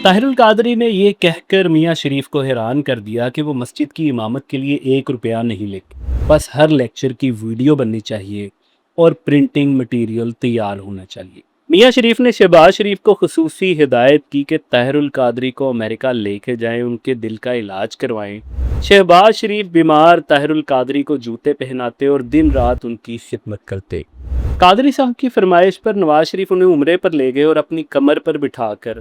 طاہر القادری نے یہ کہہ کر میاں شریف کو حیران کر دیا کہ وہ مسجد کی امامت کے لیے 1 روپیہ نہیں لے، بس ہر لیکچر کی ویڈیو بننی چاہیے اور پرنٹنگ مٹیریل تیار ہونا چاہیے۔ میاں شریف نے شہباز شریف کو خصوصی ہدایت کی کہ طاہر القادری کو امریکہ لے کے جائیں، ان کے دل کا علاج کروائیں۔ شہباز شریف بیمار طاہر القادری کو جوتے پہناتے اور دن رات ان کی خدمت کرتے۔ قادری صاحب کی فرمائش پر نواز شریف انہیں عمرے پر لے گئے اور اپنی کمر پر بٹھا کر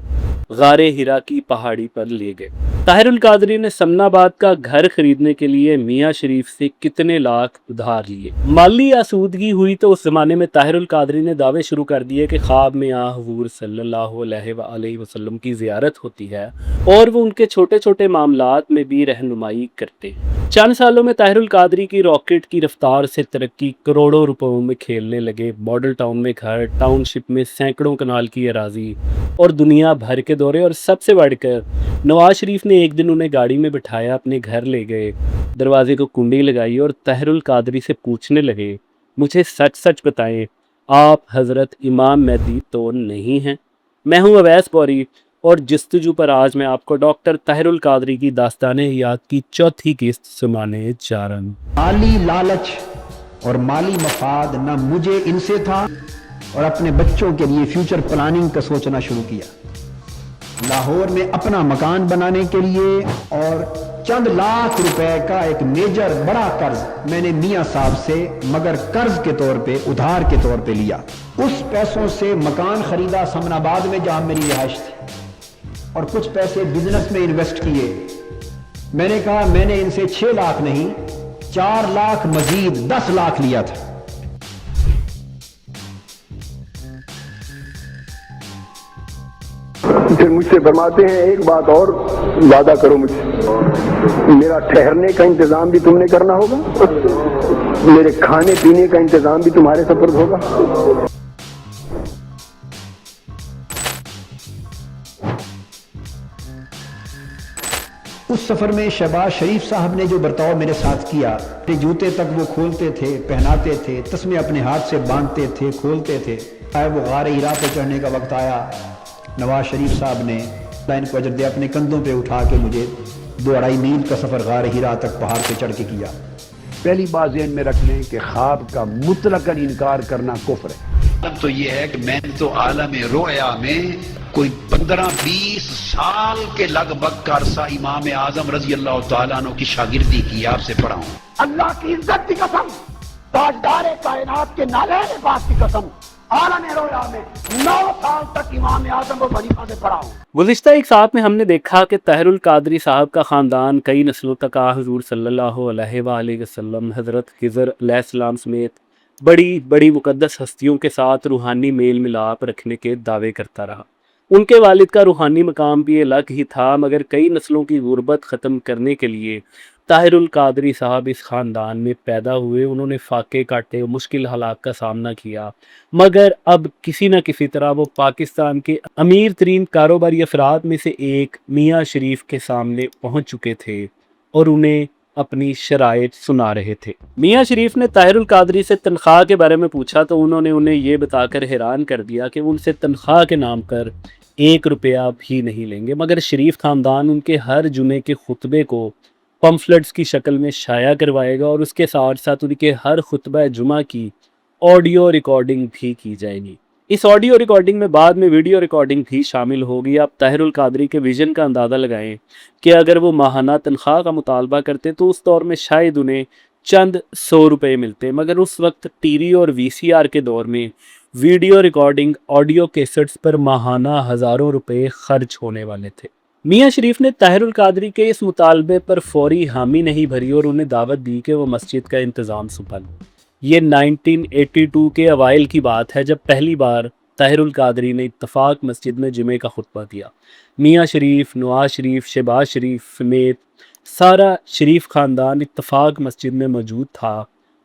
غار ہرا کی پہاڑی پر لے گئے۔ طاہر القادری نے سمن آباد کا گھر خریدنے کے لیے میاں شریف سے کتنے لاکھ ادھار لیے۔ مالی آسودگی ہوئی تو اس زمانے میں طاہر القادری نے دعوے شروع کر دیے کہ خواب میں حضور صلی اللہ علیہ وآلہ وسلم کی زیارت ہوتی ہے اور وہ ان کے چھوٹے چھوٹے معاملات میں بھی رہنمائی کرتے ہیں۔ چند سالوں میں طاہر القادری کی راکٹ کی رفتار سے ترقی، کروڑوں روپوں میں کھیلنے لگے، ماڈل ٹاؤن میں گھر، ٹاؤن شپ میں سینکڑوں کنال کی اراضی اور دنیا بھر کے دورے، اور سب سے بڑھ کر نواز شریف نے ایک دن انہیں گاڑی میں بٹھایا، اپنے گھر لے گئے، دروازے کو کنڈی لگائی اور طاہر القادری سے پوچھنے لگے، مجھے سچ سچ بتائیں، آپ حضرت امام مہدی تو نہیں ہیں؟ میں ہوں اویس بوری، اور جستجو پر آج میں آپ کو ڈاکٹر طاہر القادری کی داستان حیات کی چوتھی قسط سنانے جا رہا ہوں۔ مالی لالچ اور مالی مفاد نہ مجھے ان سے تھا، اور اپنے بچوں کے لیے فیوچر پلاننگ کا سوچنا شروع کیا۔ لاہور میں اپنا مکان بنانے کے لیے اور چند لاکھ روپے کا ایک میجر بڑا قرض میں نے میاں صاحب سے، مگر قرض کے طور پہ، ادھار کے طور پہ لیا۔ اس پیسوں سے مکان خریدا سمن آباد میں جہاں میری رہائش تھی، اور کچھ پیسے بزنس میں انویسٹ کیے۔ میں نے کہا میں نے ان سے 6 لاکھ نہیں، 4 لاکھ مزید 10 لاکھ لیا تھا۔ پھر مجھ سے فرماتے ہیں ایک بات اور وعدہ کرو مجھ سے، میرا ٹھہرنے کا انتظام بھی تم نے کرنا ہوگا، میرے کھانے پینے کا انتظام بھی تمہارے سپرد ہوگا۔ اس سفر میں شہباز شریف صاحب نے جو برتاؤ میرے ساتھ کیا، جوتے تک وہ کھولتے تھے، پہناتے تھے، تسمے اپنے ہاتھ سے باندھتے تھے، کھولتے تھے۔ وہ غار ہرا پہ چڑھنے کا وقت آیا، نواز شریف صاحب نے لائن کو اجر دیا، اپنے کندھوں پہ اٹھا کے مجھے 2-2.5 میل کا سفر غار ہرا تک پہاڑ پہ چڑھ کے کیا۔ پہلی بات ذہن میں رکھ لیں کہ خواب کا مطلقاً انکار کرنا کفر ہے۔ تو یہ ہے کہ میں تو عالم رویا میں کوئی 15-20 سال کے لگ بھگ کا عرصہ امام اعظم رضی اللہ تعالیٰ عنہ کی شاگردی کی، آپ سے پڑھا ہوں۔ اللہ کی عزت کی قسم، تاجدار کائنات کے نالین پاک کی قسم، عالم رویا میں 9 سال تک امام اعظم و وظیفہ سے پڑھا ہوں۔ گزشتہ ایک ساتھ میں ہم نے دیکھا کہ طاہر القادری صاحب کا خاندان کئی نسلوں تک حضور صلی اللہ علیہ وآلہ وسلم، حضرت خضر علیہ السلام سمیت بڑی بڑی مقدس ہستیوں کے ساتھ روحانی میل ملاپ رکھنے کے دعوے کرتا رہا۔ ان کے والد کا روحانی مقام بھی الگ ہی تھا، مگر کئی نسلوں کی غربت ختم کرنے کے لیے طاہر القادری صاحب اس خاندان میں پیدا ہوئے۔ انہوں نے فاقے کاٹے، مشکل حالات کا سامنا کیا، مگر اب کسی نہ کسی طرح وہ پاکستان کے امیر ترین کاروباری افراد میں سے ایک میاں شریف کے سامنے پہنچ چکے تھے اور انہیں اپنی شرائط سنا رہے تھے۔ میاں شریف نے طاہر القادری سے تنخواہ کے بارے میں پوچھا تو انہوں نے انہیں یہ بتا کر حیران کر دیا کہ وہ ان سے تنخواہ کے نام پر 1 روپیہ بھی نہیں لیں گے، مگر شریف خاندان ان کے ہر جمعے کے خطبے کو پمفلٹس کی شکل میں شائع کروائے گا، اور اس کے ساتھ ساتھ ان کے ہر خطبہ جمعہ کی آڈیو ریکارڈنگ بھی کی جائے گی۔ اس آڈیو ریکارڈنگ میں بعد میں ویڈیو ریکارڈنگ بھی شامل ہوگی۔ آپ طاہر القادری کے ویژن کا اندازہ لگائیں کہ اگر وہ ماہانہ تنخواہ کا مطالبہ کرتے تو اس دور میں شاید انہیں چند 100 روپے ملتے، مگر اس وقت ٹی وی اور وی سی آر کے دور میں ویڈیو ریکارڈنگ، آڈیو کیسٹس پر ماہانہ ہزاروں روپے خرچ ہونے والے تھے۔ میاں شریف نے طاہر القادری کے اس مطالبے پر فوری حامی نہیں بھری اور انہیں دعوت دی کہ وہ مسجد کا انتظام سنبھالیں۔ یہ 1982 کے اوائل کی بات ہے جب پہلی بار طاہر القادری نے اتفاق مسجد میں جمعے کا خطبہ دیا۔ میاں شریف، نواز شریف، شہباز شریف سمیت سارا شریف خاندان اتفاق مسجد میں موجود تھا،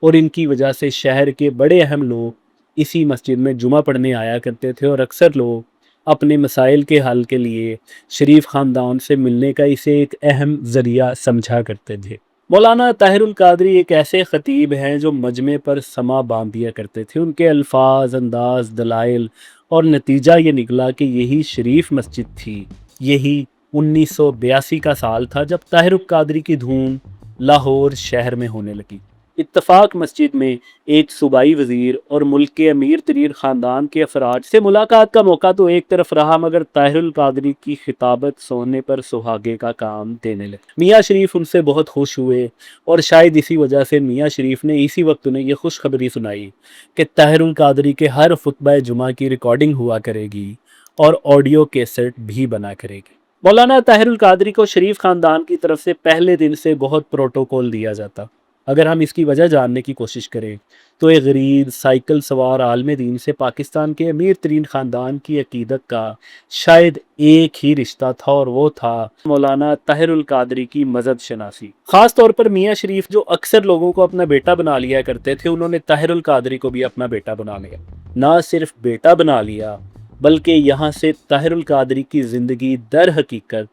اور ان کی وجہ سے شہر کے بڑے اہم لوگ اسی مسجد میں جمعہ پڑھنے آیا کرتے تھے، اور اکثر لوگ اپنے مسائل کے حل کے لیے شریف خاندان سے ملنے کا اسے ایک اہم ذریعہ سمجھا کرتے تھے۔ مولانا طاہر القادری ایک ایسے خطیب ہیں جو مجمع پر سما باندھ دیا کرتے تھے۔ ان کے الفاظ، انداز، دلائل اور نتیجہ یہ نکلا کہ یہی شریف مسجد تھی यही 1982 का साल था जब ताहिर कादरी की धूम लाहौर शहर में होने लगी। इत्तफाक मस्जिद में एक सूबाई वजीर और मुल्क के अमीर तरीन ख़ानदान के अफराद से मुलाकात का मौका तो एक तरफ रहा, मगर ताहिरुल कादरी की खिताबत सोने पर सुहागे का काम देने लगे। मियाँ शरीफ उनसे बहुत खुश हुए और शायद इसी वजह से मियाँ शरीफ ने इसी वक्त उन्हें यह खुशखबरी सुनाई कि ताहिरुल कादरी के हर खुतबा जुमा की रिकॉर्डिंग हुआ करेगी और ऑडियो कैसेट भी बना करेगी। मौलाना ताहिरुल कादरी को शरीफ ख़ानदान की तरफ से पहले दिन से बहुत प्रोटोकॉल दिया जाता। अगर हम इसकी वजह जानने की कोशिश करें तो एक गरीब साइकिल सवार आलम दीन से पाकिस्तान के अमीर तरीन ख़ानदान की अकीदत का शायद एक ही रिश्ता था, और वो था मौलाना ताहिरुल कादरी की मजहब शनासी। ख़ास तौर पर मियाँ शरीफ जो अक्सर लोगों को अपना बेटा बना लिया करते थे, उन्होंने ताहिरुल कादरी को भी अपना बेटा बना लिया। ना सिर्फ बेटा बना लिया बल्कि यहाँ से ताहिरुल कादरी की ज़िंदगी दर हकीकत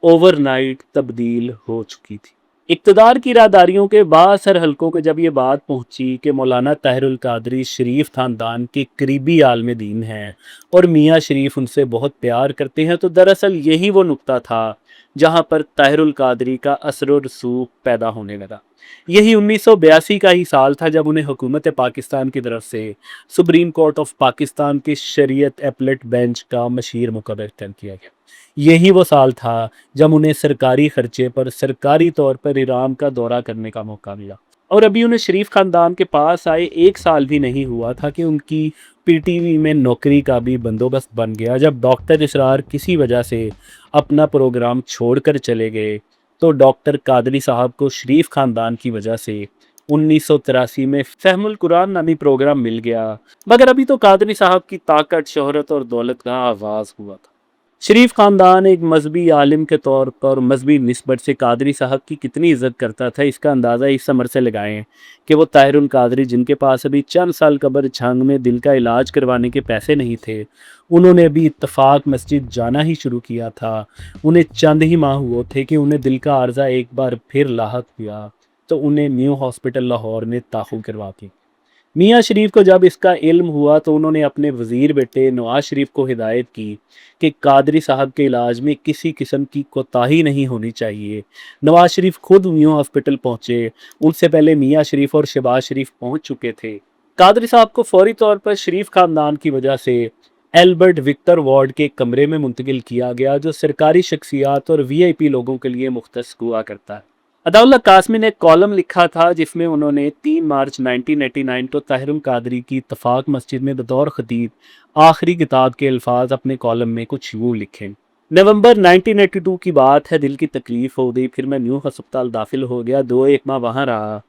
ओवरनाइट तब्दील हो चुकी थी। इक़्तिदार की राहदारियों के बासर हलकों को जब ये बात पहुंची कि मौलाना ताहिरुल कादरी शरीफ ख़ानदान के करीबी आलम दीन हैं और मियाँ शरीफ उनसे बहुत प्यार करते हैं, तो दरअसल यही वो नुक्ता था जहाँ पर ताहिरुल कादरी का असर व रसूख पैदा होने लगा। यही 1982 का ही साल था जब उन्हें हुकूमत पाकिस्तान की तरफ से सुप्रीम कोर्ट ऑफ पाकिस्तान के शरीयत एपलेट बेंच का मशीर मुकर्रर किया गया। यही वो साल था जब उन्हें सरकारी खर्चे पर सरकारी तौर पर ईरान का दौरा करने का मौका मिला, और अभी उन्हें शरीफ ख़ानदान के पास आए एक साल भी नहीं हुआ था कि उनकी पीटीवी में नौकरी का भी बंदोबस्त बन गया। जब डॉक्टर इसरार किसी वजह से अपना प्रोग्राम छोड़कर चले गए तो डॉक्टर कादरी साहब को शरीफ ख़ानदान की वजह से 1983 में फहमुल कुरान नामी प्रोग्राम मिल गया, मगर अभी तो कादरी साहब की ताकत, शोहरत और दौलत का आगाज़ हुआ था। शरीफ ख़ानदान एक मजहबी आलिम के तौर पर मजहबी निस्बत से कादरी साहब की कितनी इज़्ज़त करता था, इसका अंदाज़ा इस अमर से लगाएं कि वो ताहिरुल कादरी जिनके पास अभी चंद साल कब्र छांग में दिल का इलाज करवाने के पैसे नहीं थे, उन्होंने अभी इत्तफाक मस्जिद जाना ही शुरू किया था। उन्हें चंद ही माह हुए थे कि उन्हें दिल का आर्जा एक बार फिर लाहक हुआ तो उन्हें न्यू हॉस्पिटल लाहौर में दाखिल करवा दी। मियाँ शरीफ को जब इसका इल्म हुआ तो उन्होंने अपने वज़ीर बेटे नवाज शरीफ को हिदायत की कि कादरी साहब के इलाज में किसी किस्म की कोताही नहीं होनी चाहिए। नवाज शरीफ खुद न्यू हॉस्पिटल पहुँचे, उनसे पहले मियाँ शरीफ और शहबाज शरीफ पहुँच चुके थे। कादरी साहब को फौरी तौर पर शरीफ ख़ानदान की वजह से एल्बर्ट विक्टर वार्ड के कमरे में मुंतकिल किया गया, जो सरकारी शख्सियात और वीआईपी लोगों के लिए मुख्तस हुआ करता है। अताउल्लाह कासमी ने एक कॉलम लिखा था जिसमें उन्होंने 3 मार्च 1989 को ताहिरुल कादरी की इत्तफाक मस्जिद में बतौर खतीब आखिरी किताब के अल्फाज अपने कॉलम में कुछ यूँ लिखे। नवंबर 1982 की बात है, दिल की तकलीफ़ हो गई, फिर मैं न्यू अस्पताल दाखिल हो गया, 2-1 माह वहाँ रहा।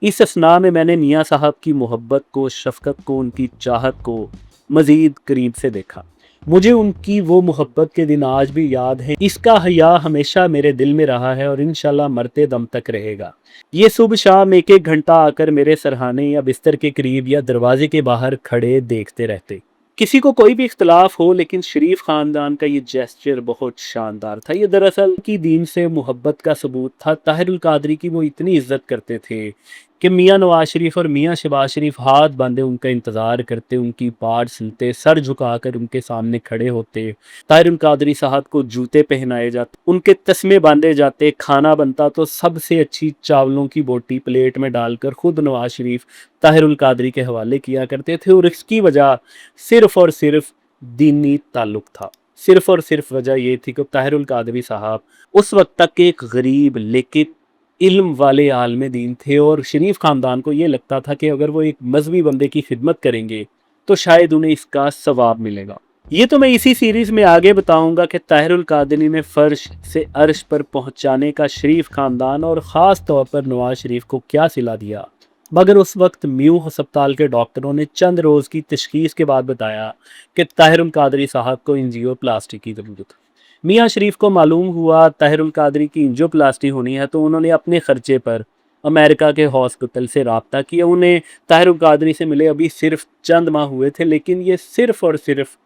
इस असना में मैंने मियाँ साहब की मोहब्बत को, शफ़क़त को, उनकी चाहत को मज़ीद करीब से देखा। मुझे उनकी वो मोहब्बत के दिन आज भी याद है। इसका हया हमेशा मेरे दिल में रहा है और इंशाल्लाह मरते दम तक रहेगा। ये सुबह शाम 1-1 घंटा आकर मेरे सरहाने या बिस्तर के करीब या दरवाजे के बाहर खड़े देखते रहते। किसी को कोई भी इख्तलाफ हो, लेकिन शरीफ ख़ानदान का ये जेस्चर बहुत शानदार था। ये दरअसल की दीन से मोहब्बत का सबूत था। ताहिरुल कादरी की वो इतनी इज्जत करते थे कि मियाँ नवाज शरीफ और मियाँ शहबाज शरीफ हाथ बांधे उनका इंतज़ार करते, उनकी पाठ सुनते, सर झुकाकर उनके सामने खड़े होते। ताहिरुल कादरी साहब को जूते पहनाए जाते, उनके तस्मे बांधे जाते, खाना बनता तो सबसे अच्छी चावलों की बोटी प्लेट में डालकर खुद नवाज शरीफ ताहिरुल कादरी के हवाले किया करते थे। और इसकी वजह सिर्फ़ और सिर्फ दीनी ताल्लुक़ था। सिर्फ़ और सिर्फ वजह ये थी कि ताहिरुल कादरी साहब उस वक्त तक एक गरीब लेकिन इल्म वाले आलम दीन थे, और शरीफ ख़ानदान को ये लगता था कि अगर वो एक मजहबी बंदे की खिदमत करेंगे तो शायद उन्हें इसका सवाब मिलेगा। ये तो मैं इसी सीरीज़ में आगे बताऊंगा कि ताहिरुल कादरी ने फ़र्श से अर्श पर पहुंचाने का शरीफ ख़ानदान और ख़ास तौर पर नवाज शरीफ को क्या सिला दिया। मगर उस वक्त न्यू अस्पताल के डॉक्टरों ने चंद रोज़ की तशख़ीस के बाद बताया कि ताहिरुल कादरी साहब को एंजियोप्लास्टी की ज़रूरत। मियाँ शरीफ को मालूम हुआ ताहिरुल कादरी की एंजियोप्लास्टी होनी है, तो उन्होंने अपने ख़र्चे पर अमेरिका के हॉस्पिटल से रब्ता किया। उन्हें ताहिरुल कादरी से मिले अभी सिर्फ चंद माह हुए थे, लेकिन ये सिर्फ़ और सिर्फ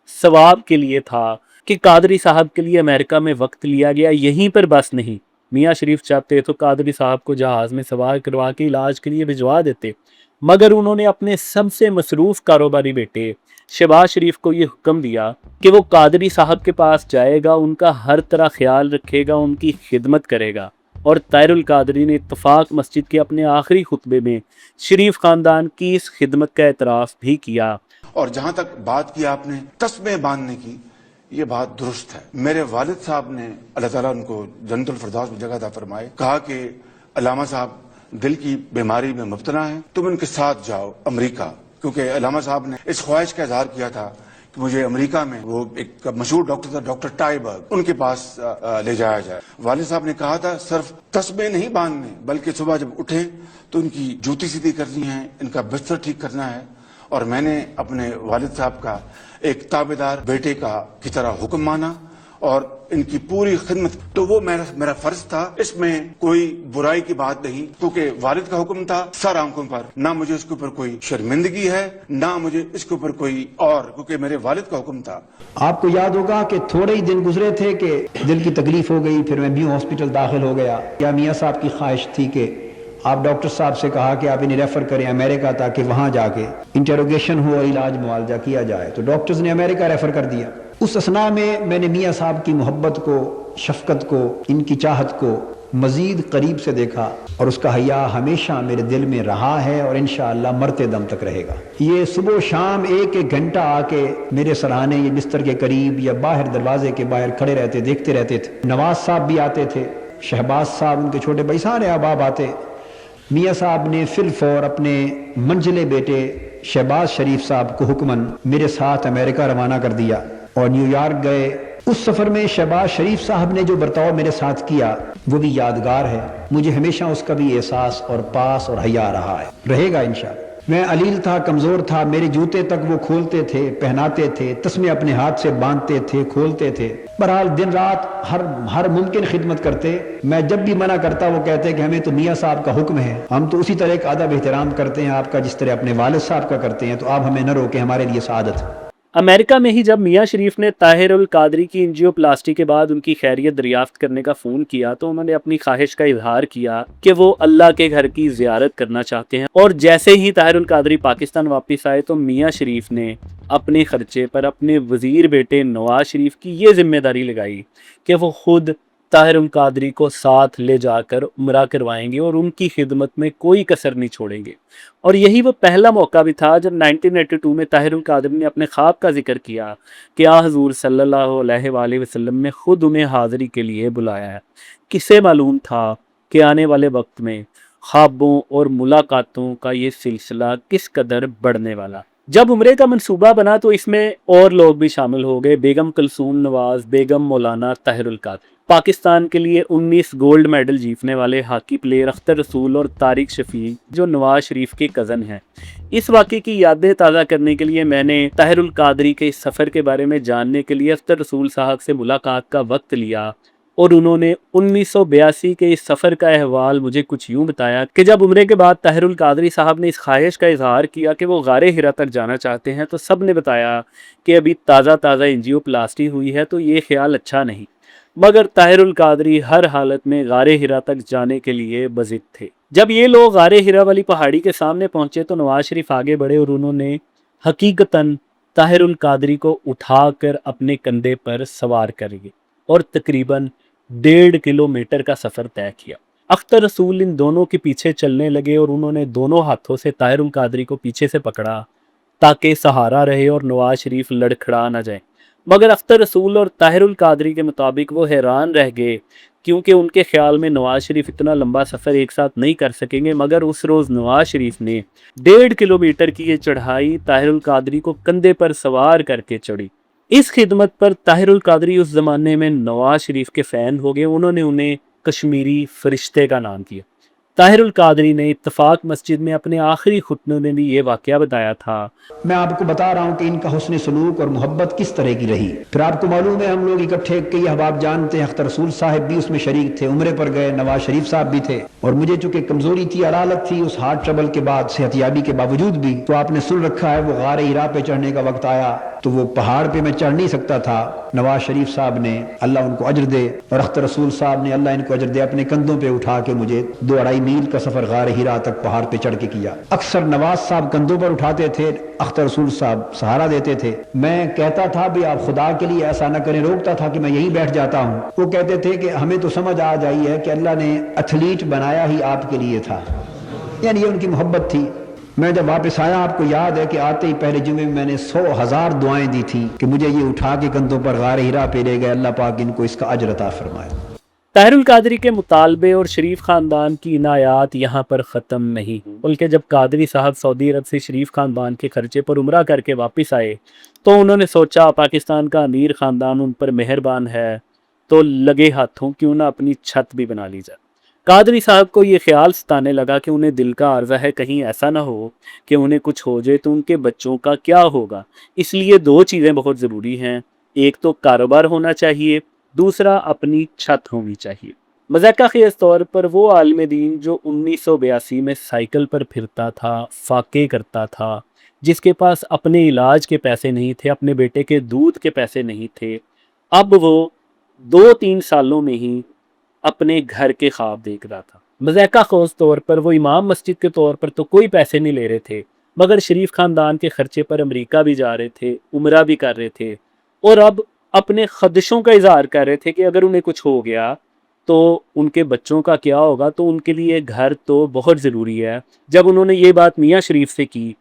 सवाब के लिए था कि कादरी साहब के लिए अमेरिका में वक्त लिया गया। यहीं पर बस नहीं, मियाँ शरीफ चाहते तो कादरी साहब को जहाज़ में सवार करवा के इलाज के लिए भिजवा देते, मगर उन्होंने अपने सबसे मसरूफ़ कारोबारी बेटे शहबाज शरीफ को ये हुक्म दिया कि वो कादरी साहब के पास जाएगा, उनका हर तरह ख्याल रखेगा, उनकी खिदमत करेगा। और ताहिरुल कादरी ने इत्तफाक मस्जिद के अपने आखिरी खुतबे में शरीफ ख़ानदान की इस खिदमत का एतराफ़ भी किया। और जहाँ तक बात की आपने तस्बे बांधने की, ये बात दुरुस्त है। मेरे वालिद साहब ने, अल्लाह ताला उनको जन्नतुल फिरदौस में जगह अता फरमाए, कहा कि अल्लामा साहब दिल की बीमारी में मुब्तला हैं, तुम उनके साथ जाओ अमेरिका, क्योंकि अल्लामा साहब ने इस ख्वाहिश का इजहार किया था कि मुझे अमेरिका में, वो एक मशहूर डॉक्टर था डॉक्टर टाइबर्ग, उनके पास ले जाया जाए। वालिद साहब ने कहा था सिर्फ तस्बे नहीं बांधने, बल्कि सुबह जब उठे तो उनकी जूती सीधी करनी है, इनका बिस्तर ठीक करना है। और मैंने अपने वालिद साहब का एक ताबेदार बेटे की तरह हुक्म माना और इनकी पूरी खिदमत। तो वो मेरा फर्ज था, इसमें कोई बुराई की बात नहीं, क्योंकि वालिद का हुक्म था सर आंखों पर, ना मुझे इसके ऊपर कोई शर्मिंदगी है, ना मुझे इसके ऊपर कोई और, क्योंकि मेरे वालिद का हुक्म था। आपको याद होगा कि थोड़े ही दिन गुजरे थे कि दिल की तकलीफ हो गई, फिर मैं भी हॉस्पिटल दाखिल हो गया। या मियाँ साहब की ख्वाहिश थी कि आप डॉक्टर साहब से कहा कि आप इन्हें रेफर करें अमेरिका, ताकि वहां जाके इंटेरोगेशन हो और इलाज मुआवजा किया जाए। तो डॉक्टर्स ने अमेरिका रेफर कर दिया। उस असना में मैंने मियाँ साहब की मोहब्बत को, शफकत को, इनकी चाहत को मजीद करीब से देखा, और उसका हया हमेशा मेरे दिल में रहा है और इंशाअल्लाह मरते दम तक रहेगा। ये सुबह शाम एक एक घंटा आके मेरे सराहने ये बिस्तर के करीब या बाहर दरवाजे के बाहर खड़े रहते, देखते रहते थे। नवाज साहब भी आते थे, शहबाज साहब, उनके छोटे भाई, सारे अहबाब आते। मियाँ साहब ने फिलफौर अपने मंजिले बेटे शहबाज शरीफ साहब को हुक्मन मेरे साथ अमेरिका रवाना कर दिया और न्यूयॉर्क गए। उस सफर में शहबाज शरीफ साहब ने जो बर्ताव मेरे साथ किया वो भी यादगार है। मुझे हमेशा उसका भी एहसास और पास और हया रहा है, रहेगा इंशाअल्लाह। मैं अलील था, कमजोर था, मेरे जूते तक वो खोलते थे, पहनाते थे, तस्मे अपने हाथ से बांधते थे, खोलते थे। बहरहाल दिन रात हर मुमकिन खिदमत करते। मैं जब भी मना करता वो कहते कि हमें तो मियाँ साहब का हुक्म है, हम तो उसी तरह का अदब एहतराम करते हैं आपका जिस तरह अपने वालिद साहब का करते हैं, तो आप हमें न रोके, हमारे लिए सआदत। अमेरिका में ही जब मियाँ शरीफ ने ताहिरुल कादरी की एंजियोप्लास्टी के बाद उनकी खैरियत दरियाफ्त करने का फ़ोन किया, तो उन्होंने अपनी ख्वाहिश का इजहार किया कि वो अल्लाह के घर की ज़ियारत करना चाहते हैं। और जैसे ही ताहिरुल कादरी पाकिस्तान वापस आए तो मियाँ शरीफ ने अपने ख़र्चे पर अपने वज़ीर बेटे नवाज शरीफ की ये जिम्मेदारी लगाई कि वो ख़ुद ताहिरुल कादरी को साथ ले जाकर उम्रा करवाएंगे और उनकी खिदमत में कोई कसर नहीं छोड़ेंगे। और यही वो पहला मौका भी था जब 1982 में ताहिरुल कादरी ने अपने ख्वाब का जिक्र किया कि आ हुज़ूर सल्लल्लाहु अलैहि वसल्लम ने खुद उन्हें हाज़िरी के लिए बुलाया है। किसे मालूम था कि आने वाले वक्त में ख्वाबों और मुलाकातों का ये सिलसिला किस कदर बढ़ने वाला। जब उम्रे का मंसूबा बना तो इसमें और लोग भी शामिल हो गए। बेगम कुलसूम नवाज, बेगम मौलाना ताहिरुल कादरी, पाकिस्तान के लिए 19 गोल्ड मेडल जीतने वाले हॉकी प्लेयर अख्तर रसूल और तारिक शफीक जो नवाज शरीफ के कज़न हैं। इस वाक़े की यादें ताज़ा करने के लिए मैंने ताहिरुल कादरी के इस सफ़र के बारे में जानने के लिए अख्तर रसूल साहब से मुलाकात का वक्त लिया और उन्होंने 1982 के इस सफ़र का अहवाल मुझे कुछ यूँ बताया कि जब उम्रे के बाद ताहिरुल कादरी साहब ने इस ख्वाहिश का इजहार किया कि वो गारे हिरा तक जाना चाहते हैं, तो सब ने बताया कि अभी ताज़ा एंजियोप्लास्टी हुई है तो ये ख्याल अच्छा नहीं। मगर ताहिरुल कादरी हर हालत में गारे हिरा तक जाने के लिए बज़िद थे। जब ये लोग गारे हिरा वाली पहाड़ी के सामने पहुँचे तो नवाज शरीफ आगे बढ़े और उन्होंने हकीकतन ताहिरुल कादरी को उठाकर अपने कंधे पर सवार कर गए और तकरीबन 1.5 किलोमीटर का सफ़र तय किया। अख्तर रसूल इन दोनों के पीछे चलने लगे और उन्होंने दोनों हाथों से ताहिरुल कादरी को पीछे से पकड़ा ताकि सहारा रहे और नवाज शरीफ लड़खड़ा ना जाए। मगर अख्तर रसूल और ताहिरुल कादरी के मुताबिक वो हैरान रह गए, क्योंकि उनके ख्याल में नवाज शरीफ इतना लंबा सफ़र एक साथ नहीं कर सकेंगे। मगर उस रोज़ नवाज शरीफ ने 1.5 किलोमीटर की ये चढ़ाई ताहिरुल कादरी को कंधे पर सवार करके चढ़ी। इस खिदमत पर ताहिरुल कादरी उस ज़माने में नवाज शरीफ के फ़ैन हो गए। उन्होंने उन्हें कश्मीरी फरिश्ते का नाम दिया। ताहिरुल कादरी ने इत्तफाक मस्जिद में अपने आखिरी खुतबे में भी ये वाक़या बताया था। मैं आपको बता रहा हूँ कि इनका हुस्न सलूक और मोहब्बत किस तरह की रही। फिर आपको मालूम है हम लोग इकट्ठे कई अहबाब जानते हैं, अख्तर रसूल साहब भी उसमें शरीक थे, उम्रे पर गए, नवाज शरीफ साहब भी थे। और मुझे चूंकि कमजोरी थी, अलालत थी, उस हार्ट ट्रबल के बाद सेहतियाबी के बावजूद भी, तो आपने सुन रखा है वो गारे हिरा पे चढ़ने का वक्त आया तो वो पहाड़ पे मैं चढ़ नहीं सकता था। नवाज शरीफ साहब ने, अल्लाह उनको अजर दे, और अख्तर रसूल साहब ने, अल्लाह इनको अजर दे, अपने कंधों पे उठा के मुझे 2-2.5 मील का सफर गार हिरा तक पहाड़ पे चढ़ के किया। अक्सर नवाज साहब कंधों पर उठाते थे, अख्तर रसूल साहब सहारा देते थे। मैं कहता था भी आप खुदा के लिए ऐसा न करें, रोकता था कि मैं यहीं बैठ जाता हूँ। वो कहते थे कि हमें तो समझ आ जाई है कि अल्लाह ने एथलीट बनाया ही आपके लिए था, यानी ये उनकी मोहब्बत थी। मैं जब वापस आया, आपको याद है कि आते ही पहले जुमे में मैंने 100,000 दुआएं दी थी कि मुझे ये उठा के कंधों पर गार हिरा पे ले गए, अल्लाह पाक इनको इसका अजर अता फरमाए। ताहिरुल कादरी के मुतालबे और शरीफ ख़ानदान की इनायात यहाँ पर ख़त्म नहीं हुई, बल्कि जब कादरी साहब सऊदी अरब से शरीफ ख़ानदान के खर्चे पर उम्रा करके वापस आए तो उन्होंने सोचा पाकिस्तान का अमीर ख़ानदान उन पर मेहरबान है, तो लगे हाथों क्यों ना अपनी छत भी बना ली जाए। कादरी साहब को ये ख्याल सताने लगा कि उन्हें दिल का आर्जा है, कहीं ऐसा ना हो कि उन्हें कुछ हो जाए तो उनके बच्चों का क्या होगा। इसलिए 2 चीज़ें बहुत ज़रूरी हैं, एक तो कारोबार होना चाहिए, दूसरा अपनी छत होनी चाहिए। मज़ाक़ा ख़ेज़ तौर पर वो आलिम दीन जो 1982 में साइकिल पर फिरता था, फाके करता था, जिसके पास अपने इलाज के पैसे नहीं थे, अपने बेटे के दूध के पैसे नहीं थे, अब वो 2-3 सालों में ही अपने घर के ख्वाब देख रहा था। मज़ाक़ा ख़ेज़ तौर पर वो इमाम मस्जिद के तौर पर तो कोई पैसे नहीं ले रहे थे, मगर शरीफ ख़ानदान के खर्चे पर अमेरिका भी जा रहे थे, उम्रा भी कर रहे थे, और अब अपने ख़दशों का इज़हार कर रहे थे कि अगर उन्हें कुछ हो गया तो उनके बच्चों का क्या होगा, तो उनके लिए घर तो बहुत ज़रूरी है। जब उन्होंने ये बात मियाँ शरीफ से की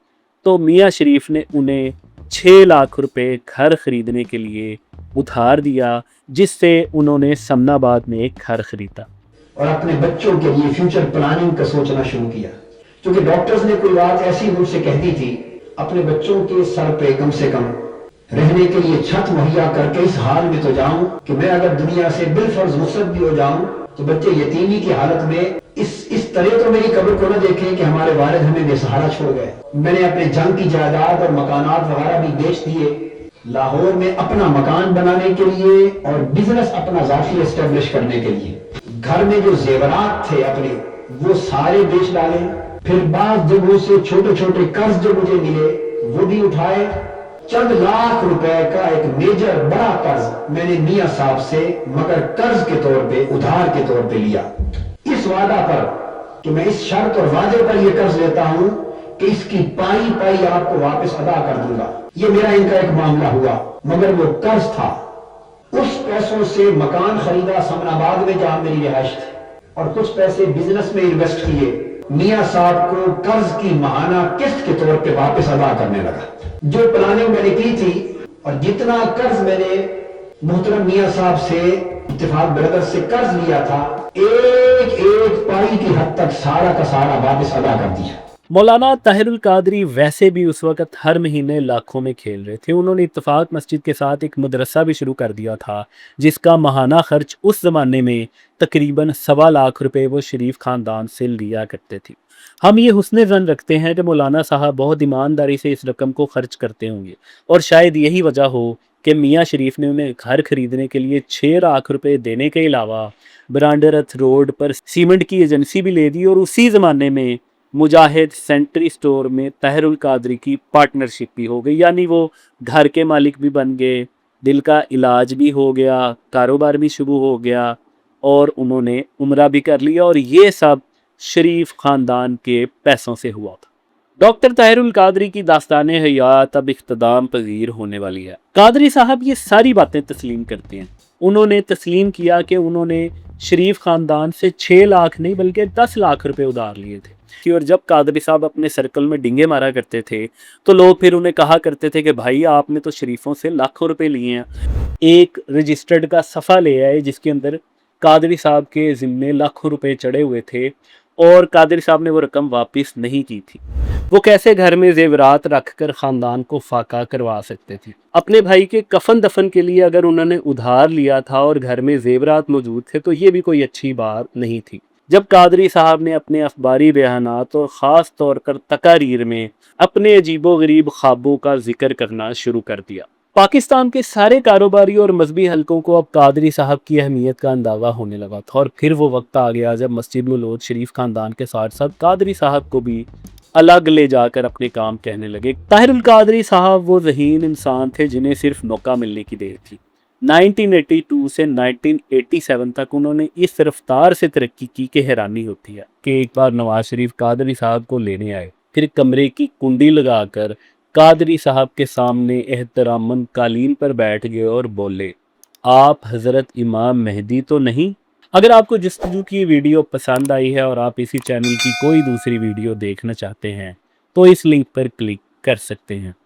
तो मियाँ शरीफ ने उन्हें 6 लाख रुपए घर ख़रीदने के लिए उधार दिया, जिससे उन्होंने समनाबाद में एक घर ख़रीदा और अपने बच्चों के लिए फ्यूचर प्लानिंग का सोचना शुरू किया। क्योंकि डॉक्टर्स ने कोई बात ऐसी मुझसे कह दी थी, अपने बच्चों के सर पे कम से कम रहने के लिए छत मुहैया करके इस हाल में तो जाऊं कि मैं अगर दुनिया से बिलफर्ज मुसद भी हो जाऊं तो बच्चे यतीमी की हालत में इस तरह तो मेरी कब्र को न देखें कि हमारे वालिद हमें बेसहारा छोड़ गए। मैंने अपने जंग की जायदाद और मकानात वगैरह भी बेच दिए, लाहौर में अपना मकान बनाने के लिए और बिजनेस अपना जाती एस्टेब्लिश करने के लिए। घर में जो जेवरात थे अपने वो सारे बेच डाले। फिर बाद जगहों से छोटे छोटे कर्ज जो मुझे मिले वो भी उठाए। चंद लाख रुपए का एक मेजर बड़ा कर्ज मैंने मियां साहब से मगर कर्ज के तौर पे, उधार के तौर पे लिया, इस वादा पर कि मैं इस शर्त और वादे पर यह कर्ज लेता हूं कि इसकी पाई पाई आपको वापस अदा कर दूंगा। ये मेरा इनका एक मामला हुआ, मगर वो कर्ज था। उस पैसों से मकान खरीदा समनाबाद में जहां मेरी रिहाइश थी, और कुछ पैसे बिजनेस में इन्वेस्ट किए। मियां साहब को कर्ज की माहाना किस्त के तौर पे वापस अदा करने लगा। जो प्लानिंग मैंने की थी और जितना कर्ज मैंने मोहतरम मियां साहब से, इत्तेफाक ब्रदर्स से कर्ज लिया था, एक एक पाई की हद तक सारा का सारा वापस अदा कर दिया। मौलाना ताहिरुल कादरी वैसे भी उस वक़्त हर महीने लाखों में खेल रहे थे। उन्होंने इत्तेफाक मस्जिद के साथ एक मदरसा भी शुरू कर दिया था, जिसका माहाना खर्च उस ज़माने में तकरीबन 1.25 लाख रुपए वो शरीफ ख़ानदान से लिया करते थे। हम ये हुस्न ज़न रखते हैं कि मौलाना साहब बहुत ईमानदारी से इस रकम को खर्च करते होंगे, और शायद यही वजह हो कि मियाँ शरीफ ने उन्हें घर खरीदने के लिए 6 लाख रुपए देने के अलावा ब्रांडरथ रोड पर सीमेंट की एजेंसी भी ले दी, और उसी ज़माने में मुजाहिद सेंट्री स्टोर में ताहिरुल कादरी की पार्टनरशिप भी हो गई। यानी वो घर के मालिक भी बन गए, दिल का इलाज भी हो गया, कारोबार भी शुरू हो गया, और उन्होंने उम्रा भी कर लिया, और ये सब शरीफ ख़ानदान के पैसों से हुआ था। डॉक्टर ताहिरुल कादरी की दास्तान हयात अब इख्तिताम पजीर होने वाली है। कादरी साहब ये सारी बातें तस्लीम करते हैं। उन्होंने तस्लीम किया कि उन्होंने शरीफ ख़ानदान से 6 लाख नहीं बल्कि 10 लाख रुपए उधार लिए थे। और जब कादरी साहब अपने सर्कल में डिंगे मारा करते थे तो लोग फिर उन्हें कहा करते थे कि भाई आपने तो शरीफों से लाखों रुपए लिए हैं। एक रजिस्टर्ड का सफ़ा ले आए जिसके अंदर कादरी साहब के ज़िम्मे लाखों रुपए चढ़े हुए थे, और कादरी साहब ने वो रकम वापस नहीं की थी। वो कैसे घर में जेवरात रखकर ख़ानदान को फाका करवा सकते थे। अपने भाई के कफन दफन के लिए अगर उन्होंने उधार लिया था और घर में जेवरात मौजूद थे तो ये भी कोई अच्छी बात नहीं थी। जब कादरी साहब ने अपने अखबारी बयानात और ख़ास तौर पर तकारीर में अपने अजीबो गरीब ख्वाबों का जिक्र करना शुरू कर दिया, पाकिस्तान के सारे कारोबारी और मजहबी हलकों को अब कादरी साहब की अहमियत का अंदाज़ा होने लगा था। और फिर वो वक्त आ गया जब मस्जिद मौलूद शरीफ ख़ानदान के साथ साथ कादरी साहब को भी अलग ले जाकर अपने काम कहने लगे। ताहिरुल कादरी साहब वो ज़हीन इंसान थे जिन्हें सिर्फ मौका मिलने की देर थी। 1982 से 1987 तक उन्होंने इस रफ्तार से तरक्की की कि हैरानी होती है कि एक बार नवाज शरीफ कादरी साहब को लेने आए, फिर कमरे की कुंडी लगाकर कादरी साहब के सामने एहतरामन कालीन पर बैठ गए और बोले, आप हज़रत इमाम मेहदी तो नहीं? अगर आपको जस्तजू की वीडियो पसंद आई है और आप इसी चैनल की कोई दूसरी वीडियो देखना चाहते हैं तो इस लिंक पर क्लिक कर सकते हैं।